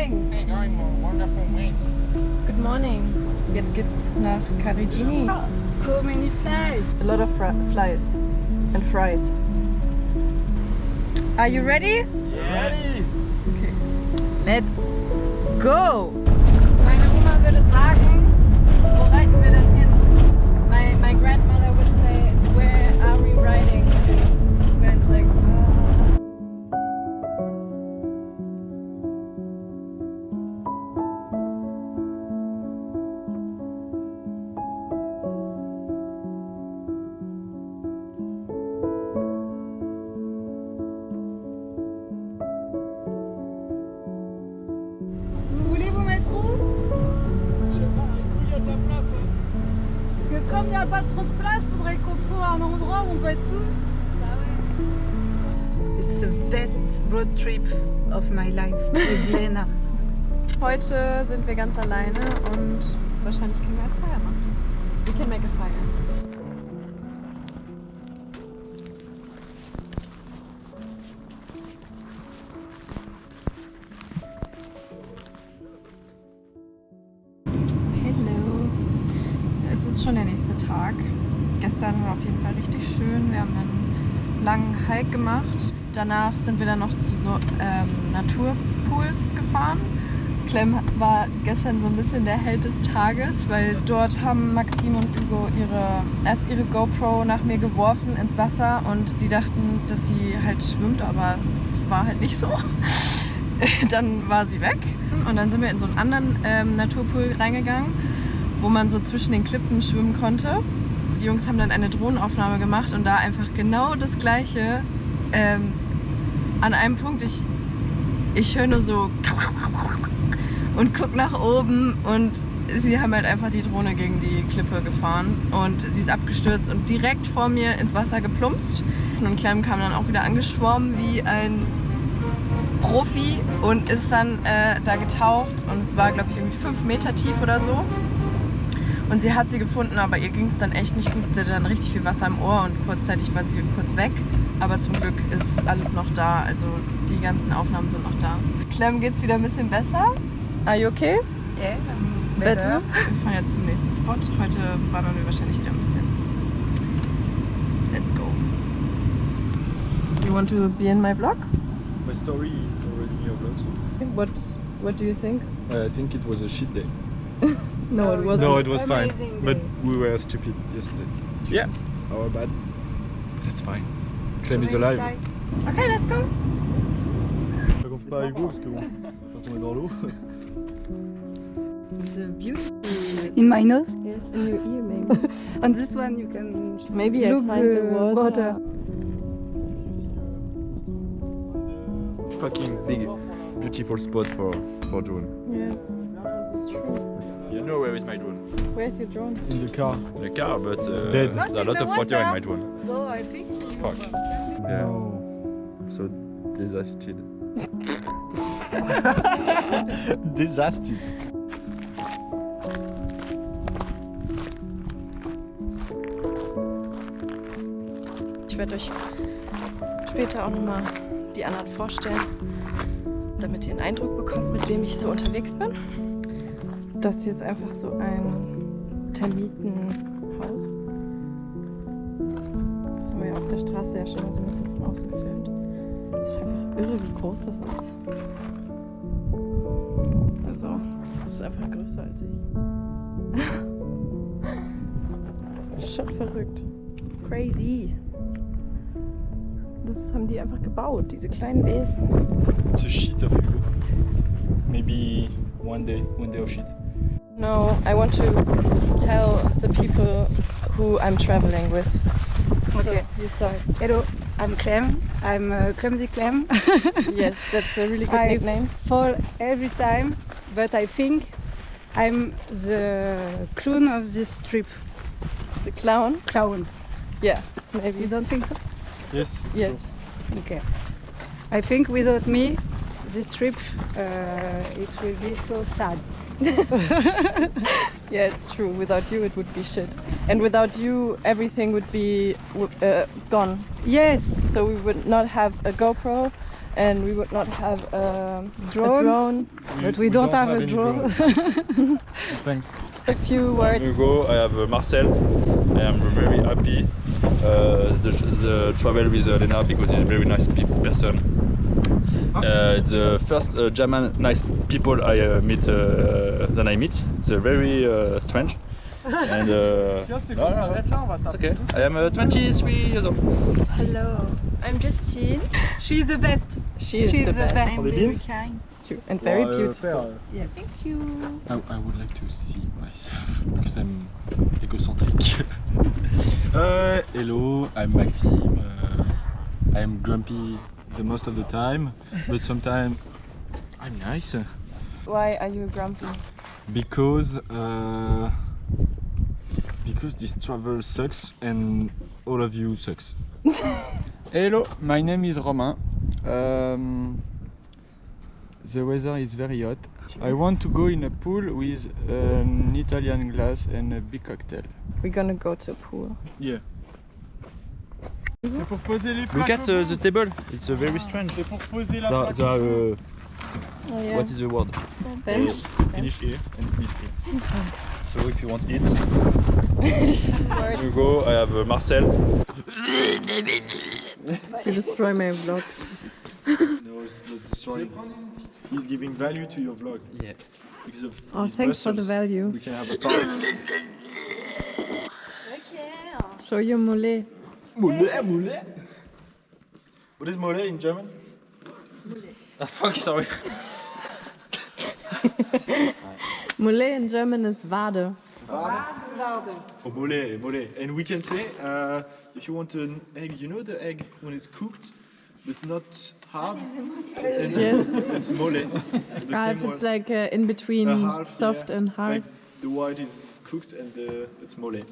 morning. Enjoying wonderful winds. Good morning. Jetzt geht's nach Karijini. So many flies. A lot of flies and fries. Are you ready? Yeah. Ready. Okay. Let's go! Meine Oma würde sagen, wo reiten wir denn hin? My grandmother would say, where are we riding to? Where it's like, Voulez-vous mettre où? Je sais pas, il y a de la place. Hein. Parce que comme il n'y a pas trop de place, faudrait qu'on trouve un endroit où on peut être tous. It's the best road trip of my life with Lena. Heute sind wir ganz alleine und wahrscheinlich können wir ein Feuer machen. We can make a fire. Hello. Es ist schon der nächste Tag. Gestern war auf jeden Fall richtig schön. Wir haben einen langen Hike gemacht. Danach sind wir dann noch zu so Naturpools gefahren. Clem war gestern so ein bisschen der Held des Tages, weil dort haben Maxim und Hugo erst ihre GoPro nach mir geworfen ins Wasser und die dachten, dass sie halt schwimmt, aber das war halt nicht so. Dann war sie weg und dann sind wir in so einen anderen Naturpool reingegangen, wo man so zwischen den Klippen schwimmen konnte. Die Jungs haben dann eine Drohnenaufnahme gemacht und da einfach genau das Gleiche an einem Punkt. Ich höre nur so und guck nach oben und sie haben halt einfach die Drohne gegen die Klippe gefahren und sie ist abgestürzt und direkt vor mir ins Wasser geplumpst. Und Clem kam dann auch wieder angeschwommen wie ein Profi und ist dann da getaucht und es war, glaube ich, irgendwie 5 Meter tief oder so. Und sie hat sie gefunden, aber ihr ging es dann echt nicht gut. Sie hatte dann richtig viel Wasser im Ohr und kurzzeitig war sie kurz weg. Aber zum Glück ist alles noch da, also die ganzen Aufnahmen sind noch da. Clem geht's wieder ein bisschen besser. Are you okay? Yeah, Better. Wir fahren jetzt zum nächsten Spot. Heute wandern wir wahrscheinlich wieder ein bisschen. Let's go. You want to be in my vlog? My story is already in your vlog. What do you think? I think it was a shit day. No, it wasn't. No, it was fine. Amazing But day. we were stupid yesterday. Yeah, our bad. That's fine. Clem is alive. Okay, let's go. Je compte pas avec vous parce que bon, faut tomber dans l'eau. It's beautiful. In my nose. Yes, in your ear maybe. On this one you can Maybe I look find the water. Fucking big, beautiful spot for drone. Yes, it's true. You know where is my drone? Where's your drone? In the car. In the car, but Dead. there's a lot of water in my drone. So I think Fuck. Yeah. No. So disaster. Disaster. Ich werde euch später auch nochmal die anderen vorstellen, damit ihr einen Eindruck bekommt, mit wem ich so unterwegs bin. Das ist jetzt einfach so ein Termitenhaus. Das haben wir ja auf der Straße ja schon mal so ein bisschen von außen gefilmt. Das ist doch einfach irre, wie groß das ist. Also, das ist einfach größer als ich. Das ist schon verrückt. Crazy. Das haben die einfach gebaut, diese kleinen Wesen. It's a shit of Hugo. Maybe one day of shit. No, I want to tell the people who I'm traveling with. Okay. So, you start. hello, I'm Clem. I'm Clumsy Clem. Yes, that's a really good I nickname. fall every time, but I think I'm the clown of this trip. The clown? Clown. Yeah, You maybe. don't think so? Yes. It's Yes. true. Okay. I think without me, this trip, it will be so sad. Yeah, it's true. Without you, it would be shit. And without you, everything would be gone. Yes, so we would not have a GoPro and we would not have a Drone. drone. But we don't have a any drone. Thanks. A few words. Hugo, I have Marcel. I am very happy the travel with Lena because he's a very nice person. It's the first German nice people I meet than I meet. It's very strange. And it's okay. I am 23 years old. Hello, I'm Justine. She's the best. She's the the best. best. For the beans? True. And very beautiful. Yes. Thank you. I would like to see myself because I'm egocentric. Hello, I'm Maxime. I'm grumpy the most of the time, but sometimes I'm nice Why are you grumpy? because this travel sucks and all of you sucks. Hello, my name is Romain. The weather is very hot. I want to go in a pool with an Italian glass and a big cocktail. We're gonna go to a pool. Yeah. C'est pour poser les Look plaques at au the bout. table. It's very strange. C'est pour poser la plaque. Oh, yeah. What is the word? Bench. Finish here and finish here. So if you want to eat, Words. Hugo, I have Marcel. You destroy my vlog. No, it's not destroying. He's giving value to your vlog. Yeah. Because of Oh, his thanks for the muscles, value. we can have a part. Show your mollet. Moulet, moulet. What is moulet in German? Ah fuck, sorry. Mollet in German is Wade. Oh, moulet, moulet. And we can say, if you want an egg, you know the egg when it's cooked, but not hard? And Yes. it's moulet. The Ah, same if it's word. like in between A half, soft yeah. and hard. Like the white is cooked and it's moulet.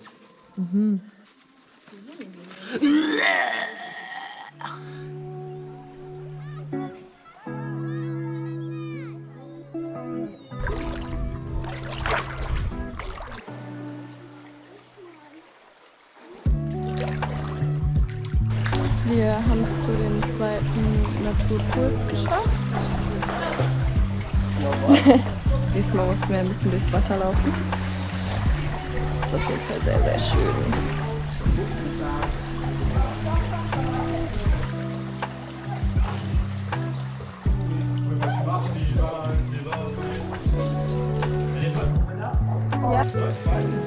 Wir haben es zu den zweiten Naturpools geschafft. Diesmal mussten wir ein bisschen durchs Wasser laufen. Das ist auf jeden Fall sehr, sehr schön.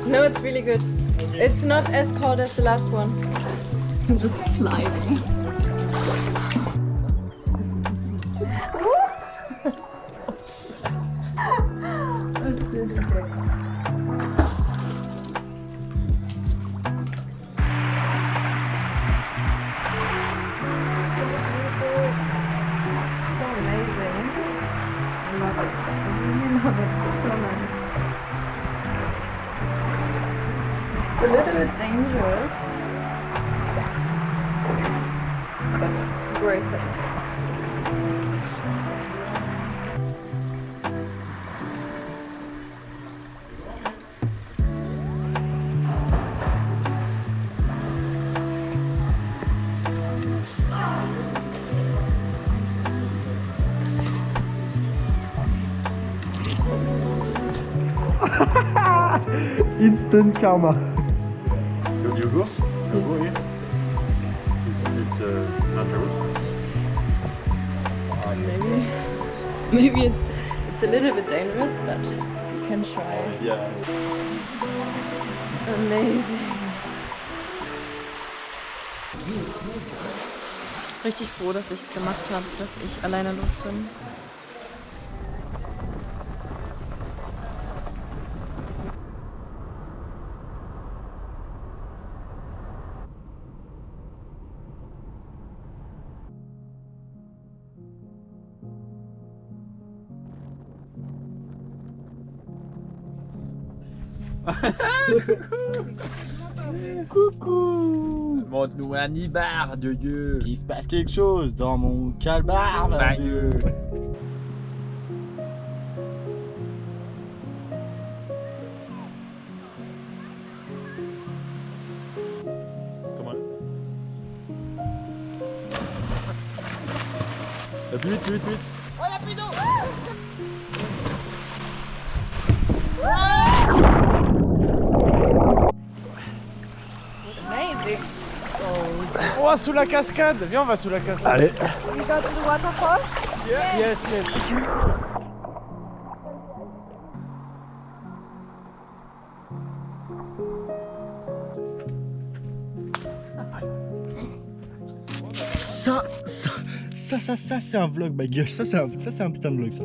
No, it's really good. It's not as cold as the last one. I'm just sliding. It's a little bit dangerous, but worth it. Instant karma. You go? You go here. It's dangerous. Maybe it's a little bit dangerous, but you can try. Yeah. Amazing. Richtig froh, dass ich es gemacht habe, dass ich alleine los bin. Coucou. Montre-nous un ibar de Dieu. Il se passe quelque chose dans mon calbar, mon Bah, Dieu. Come on. Vite, vite, vite. Oh, sous la cascade. Viens, on va sous la cascade. Allez. We go to the waterfall. Yes, yes. Ça c'est un vlog, ma gueule. Ça c'est un putain de vlog, ça.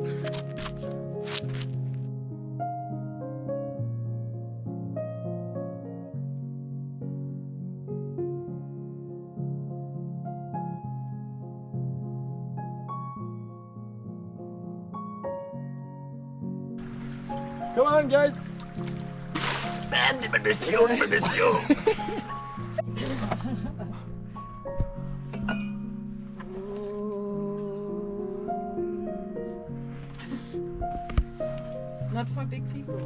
Come on, guys. It's not for big people.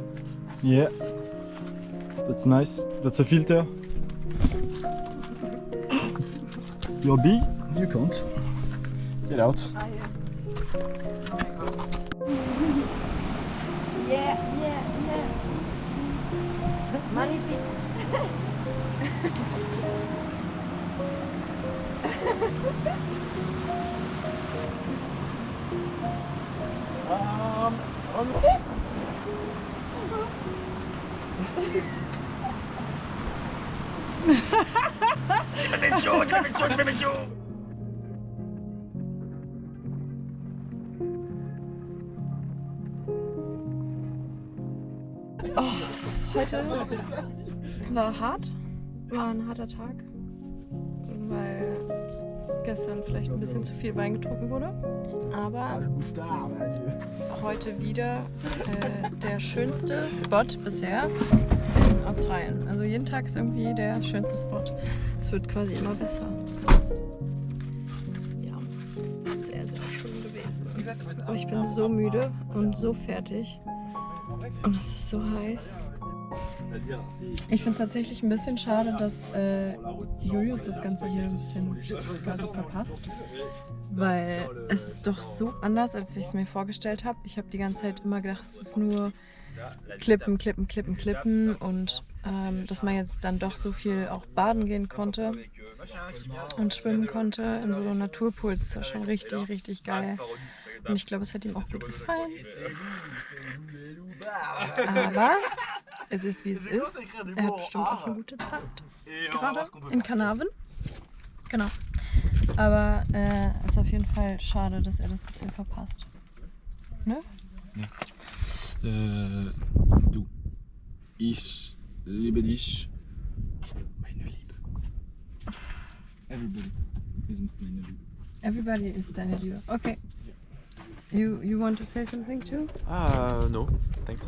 Yeah. That's nice. That's a filter. You're big, you can't. Get out. Yeah. Magnifique. Heute war hart, war ein harter Tag, weil gestern vielleicht ein bisschen zu viel Wein getrunken wurde. Aber heute wieder der schönste Spot bisher in Australien. Also jeden Tag ist irgendwie der schönste Spot. Es wird quasi immer besser. Ja, sehr, sehr schön gewesen. Aber ich bin so müde und so fertig. Und es ist so heiß. Ich finde es tatsächlich ein bisschen schade, dass Julius das Ganze hier ein bisschen quasi verpasst. Weil es ist doch so anders, als ich es mir vorgestellt habe. Ich habe die ganze Zeit immer gedacht, es ist nur Klippen, Klippen, Klippen, Klippen. Und dass man jetzt dann doch so viel auch baden gehen konnte und schwimmen konnte in so Naturpools. Das ist schon richtig, richtig geil. Und ich glaube, es hat ihm auch gut gefallen. Aber es ist, wie es ist. Er hat bestimmt auch eine gute Zeit. Gerade in Carnarvon. Genau. Aber es ist auf jeden Fall schade, dass er das ein bisschen verpasst. Ne? Du. Ich liebe dich. Meine Liebe. Everybody is meine Liebe. Everybody is deine Liebe. Okay. You want to say something too? No, thanks.